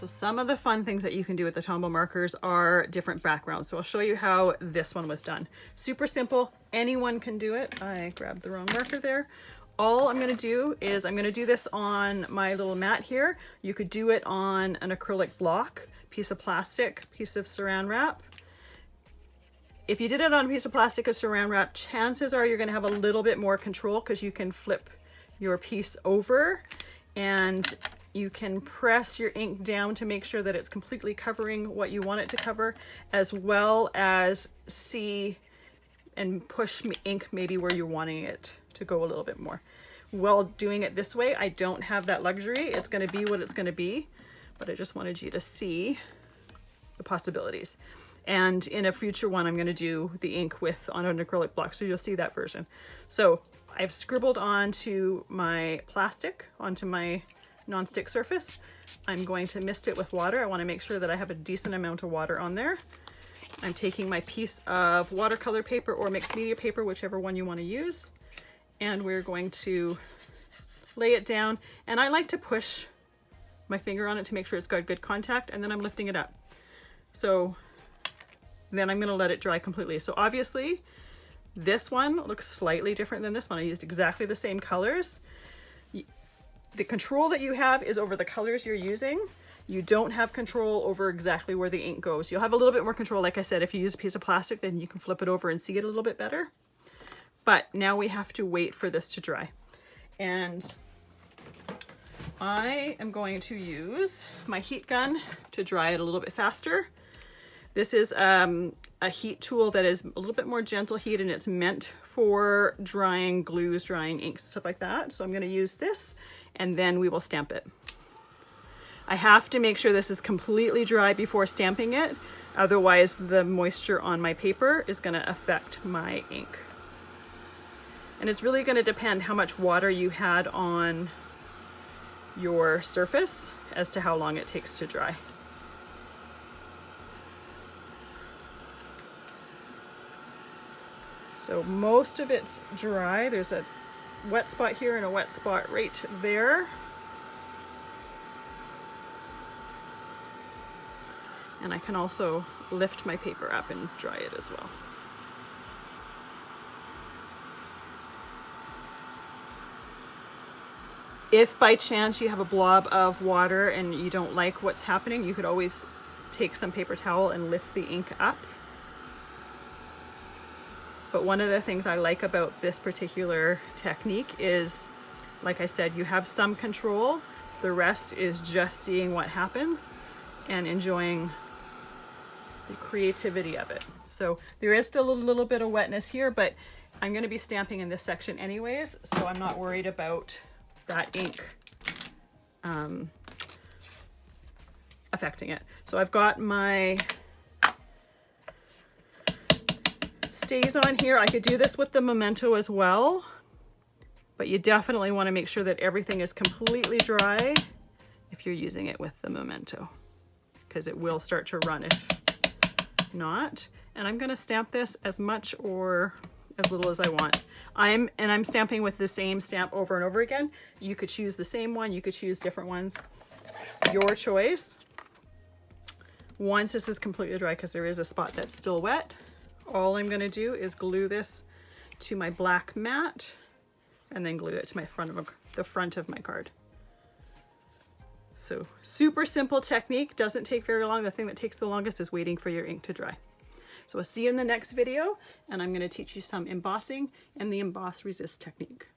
So some of the fun things that you can do with the Tombow markers are different backgrounds. So I'll show you how this one was done. Super simple, anyone can do it. I grabbed the wrong marker there. All I'm gonna do is I'm gonna do this on my little mat here. You could do it on an acrylic block, piece of plastic, piece of saran wrap. If you did it on a piece of plastic or saran wrap, chances are you're gonna have a little bit more control because you can flip your piece over and you can press your ink down to make sure that it's completely covering what you want it to cover, as well as see and push ink maybe where you're wanting it to go a little bit more. While doing it this way, I don't have that luxury. It's going to be what it's going to be, but I just wanted you to see the possibilities. And in a future one, I'm going to do the ink on an acrylic block, so you'll see that version. So I've scribbled onto my plastic, onto my non-stick surface. I'm going to mist it with water. I want to make sure that I have a decent amount of water on there. I'm taking my piece of watercolor paper or mixed media paper, whichever one you want to use, and we're going to lay it down. And I like to push my finger on it to make sure it's got good contact, and then I'm lifting it up. So then I'm going to let it dry completely. So obviously this one looks slightly different than this one. I used exactly the same colors. The control that you have is over the colors you're using. You don't have control over exactly where the ink goes. You'll have a little bit more control, like I said, if you use a piece of plastic, then you can flip it over and see it a little bit better. But now we have to wait for this to dry. And I am going to use my heat gun to dry it a little bit faster. This is a heat tool that is a little bit more gentle heat, and it's meant for drying glues, drying inks, stuff like that. So I'm going to use this, and then we will stamp it. I have to make sure this is completely dry before stamping it. Otherwise, the moisture on my paper is going to affect my ink. And it's really going to depend how much water you had on your surface as to how long it takes to dry. So most of it's dry. There's a wet spot here and a wet spot right there. And I can also lift my paper up and dry it as well. If by chance you have a blob of water and you don't like what's happening, you could always take some paper towel and lift the ink up. But one of the things I like about this particular technique is, like I said, you have some control. The rest is just seeing what happens and enjoying the creativity of it. So there is still a little bit of wetness here, but I'm going to be stamping in this section anyways, so I'm not worried about that ink affecting it. So I've got my stays on here. I could do this with the memento as well, but you definitely want to make sure that everything is completely dry if you're using it with the memento, because it will start to run if not. And I'm going to stamp this as much or as little as I want. I'm stamping with the same stamp over and over again. You could choose the same one, you could choose different ones, your choice. Once this is completely dry, because there is a spot that's still wet, all I'm going to do is glue this to my black mat and then glue it to the front of my card. So super simple technique, doesn't take very long. The thing that takes the longest is waiting for your ink to dry. So I'll see you in the next video, and I'm going to teach you some embossing and the emboss resist technique.